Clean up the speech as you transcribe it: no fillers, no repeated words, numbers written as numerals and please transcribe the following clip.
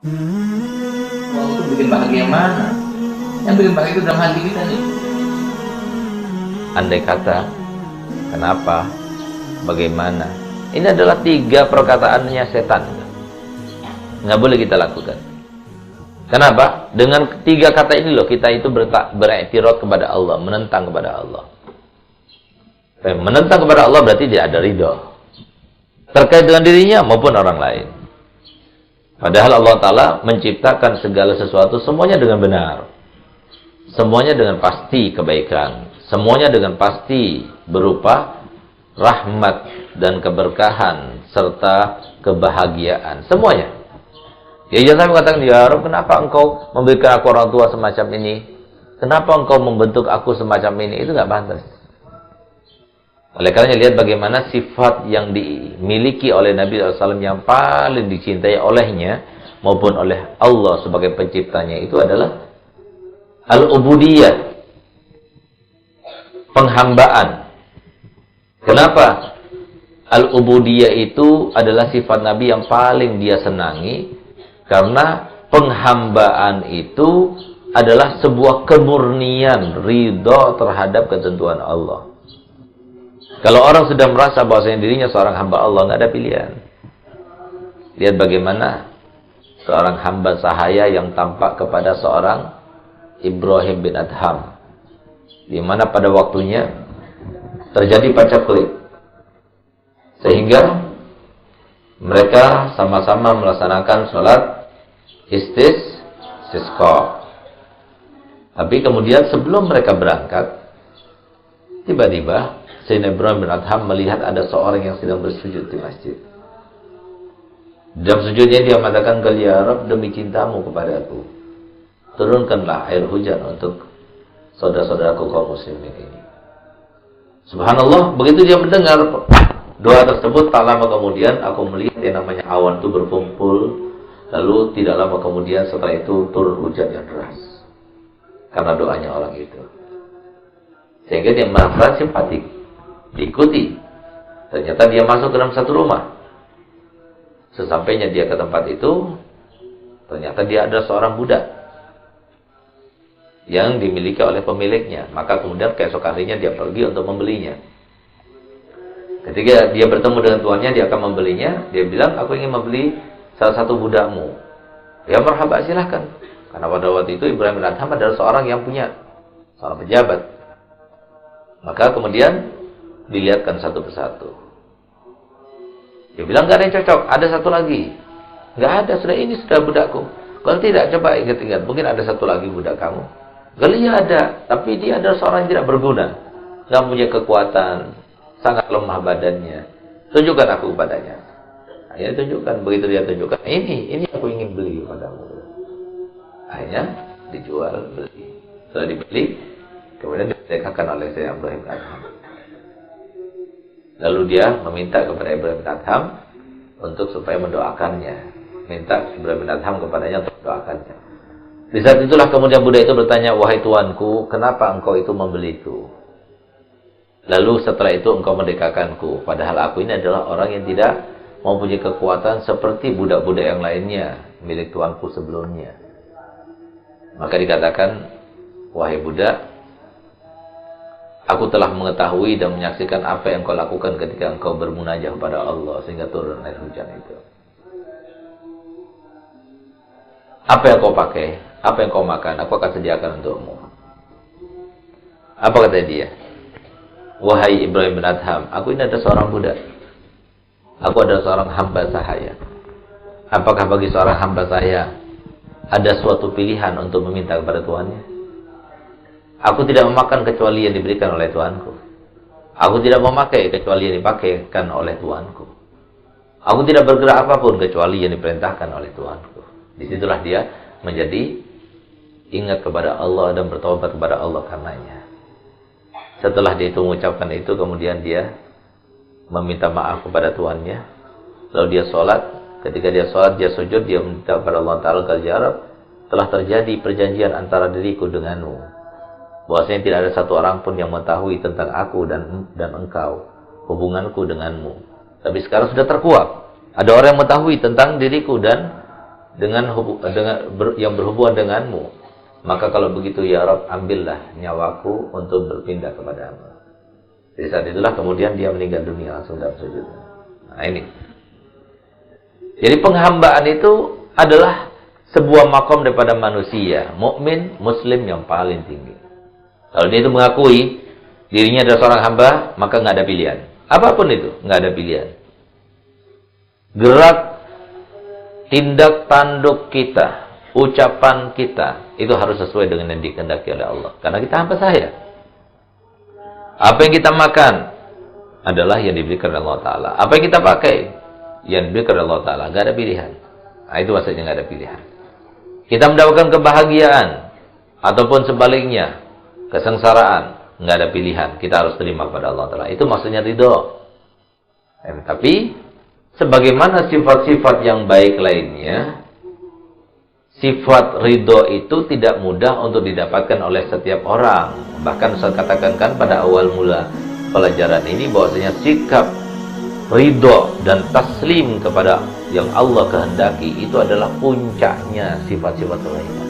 Uang itu bikin bahagia yang mana? Yang bikin bahagia itu dalam hati kita nih. Andai kata, kenapa, bagaimana, ini adalah 3 perkataannya setan. Nggak boleh kita lakukan. Kenapa? Dengan 3 kata ini loh, kita itu beriktirad kepada Allah, menentang kepada Allah. Menentang kepada Allah berarti dia ada ridho terkait dengan dirinya maupun orang lain. Padahal Allah Ta'ala menciptakan segala sesuatu semuanya dengan benar, semuanya dengan pasti kebaikan, semuanya dengan pasti berupa rahmat dan keberkahan serta kebahagiaan, semuanya. Ya, jangan sampai katakan, ya Rabb, kenapa engkau memberikan aku orang tua semacam ini? Kenapa engkau membentuk aku semacam ini? Itu nggak pantas. Oleh karena lihat bagaimana sifat yang dimiliki oleh Nabi SAW yang paling dicintai olehnya maupun oleh Allah sebagai penciptanya itu adalah al-ubudiyah, penghambaan. Kenapa? Al-ubudiyah itu adalah sifat Nabi yang paling dia senangi. Karena penghambaan itu adalah sebuah kemurnian, ridho terhadap ketentuan Allah. Kalau orang sudah merasa bahwasanya dirinya seorang hamba Allah, nggak ada pilihan. Lihat bagaimana seorang hamba sahaya yang tampak kepada seorang Ibrahim bin Adham, di mana pada waktunya terjadi pacaklik, sehingga mereka sama-sama melaksanakan sholat istisqa. Tapi kemudian sebelum mereka berangkat, tiba-tiba Sayyidina Ibrahim bin Adham melihat ada seorang yang sedang bersujud di masjid. Dalam sujudnya dia mengatakan, ya Rabb, demi cintamu kepadaku, turunkanlah air hujan untuk saudara-saudaraku kaum muslimin ini. Subhanallah, begitu dia mendengar doa tersebut, tak lama kemudian aku melihat yang namanya awan itu berkumpul. Lalu tidak lama kemudian setelah itu turun hujan yang deras karena doanya orang itu. Sehingga dia merasa simpatik, diikuti. Ternyata dia masuk ke dalam satu rumah. Sesampainya dia ke tempat itu, ternyata dia ada seorang budak yang dimiliki oleh pemiliknya. Maka kemudian keesokan harinya dia pergi untuk membelinya. Ketika dia bertemu dengan tuannya, dia akan membelinya. Dia bilang, aku ingin membeli salah satu budakmu. Ya marhaba, silahkan. Karena pada waktu itu Ibrahim bin Adham adalah seorang yang punya, seorang pejabat. Maka kemudian dilihatkan satu persatu. Dia bilang, gak ada yang cocok, ada satu lagi. Gak ada, ini sudah budakku. Kalau tidak, coba ingat-ingat, mungkin ada satu lagi budak kamu. Kalau iya ada, tapi dia adalah seorang yang tidak berguna, gak punya kekuatan, sangat lemah badannya. Tunjukkan aku kepadanya. Akhirnya tunjukkan, begitu dia tunjukkan, ini aku ingin beli padamu. Akhirnya dijual, beli. Setelah dibeli, kemudian didekatkan oleh Sayyidina Ibrahim bin Adham. Lalu dia meminta kepada Ibrahim bin Adham untuk supaya mendoakannya. Minta Ibrahim bin Adham kepadanya untuk mendoakannya. Di saat itulah kemudian budak itu bertanya, wahai tuanku, kenapa engkau itu membeliku? Lalu setelah itu engkau mendekatkanku, padahal aku ini adalah orang yang tidak mempunyai kekuatan seperti budak-budak yang lainnya milik tuanku sebelumnya. Maka dikatakan, wahai budak, aku telah mengetahui dan menyaksikan apa yang kau lakukan ketika engkau bermunajah kepada Allah sehingga turun air hujan itu. Apa yang kau pakai, apa yang kau makan, aku akan sediakan untukmu. Apa kata dia? Wahai Ibrahim bin Adham, aku ini ada seorang budak. Aku adalah seorang hamba sahaya. Apakah bagi seorang hamba saya ada suatu pilihan untuk meminta kepada tuannya? Aku tidak memakan kecuali yang diberikan oleh tuanku. Aku tidak memakai kecuali yang dipakaikan oleh tuanku. Aku tidak bergerak apapun kecuali yang diperintahkan oleh tuanku. Disitulah dia menjadi ingat kepada Allah dan bertobat kepada Allah karenanya. Setelah dia itu mengucapkan itu, kemudian dia meminta maaf kepada tuannya. Lalu dia sholat. Ketika dia sholat, dia sujud, dia minta kepada Allah Ta'ala, ya Rabb, telah terjadi perjanjian antara diriku denganmu, bahwasanya tidak ada satu orang pun yang mengetahui tentang aku dan engkau, hubunganku denganmu. Tapi sekarang sudah terkuak. Ada orang yang mengetahui tentang diriku dan yang berhubungan denganmu, maka kalau begitu ya Rabb, ambillah nyawaku untuk berpindah kepadamu. Di saat itulah kemudian dia meninggal dunia langsung dalam sujud. Nah ini. Jadi penghambaan itu adalah sebuah makom daripada manusia, mukmin, muslim yang paling tinggi. Kalau dia itu mengakui dirinya adalah seorang hamba, maka nggak ada pilihan. Apapun itu, nggak ada pilihan. Gerak, tindak tanduk kita, ucapan kita, itu harus sesuai dengan yang dikehendaki oleh Allah. Karena kita hamba sahaya. Apa yang kita makan adalah yang diberikan oleh Allah Ta'ala. Apa yang kita pakai, yang diberikan oleh Allah Ta'ala. Nggak ada pilihan. Nah, itu maksudnya nggak ada pilihan. Kita mendapatkan kebahagiaan, ataupun sebaliknya, kesengsaraan, nggak ada pilihan. Kita harus terima kepada Allah Ta'ala. Itu maksudnya ridho. Tapi sebagaimana sifat-sifat yang baik lainnya, sifat ridho itu tidak mudah untuk didapatkan oleh setiap orang. Bahkan saya katakan kan pada awal mula pelajaran ini bahwasanya sikap ridho dan taslim kepada yang Allah kehendaki itu adalah puncaknya sifat-sifat kebaikan.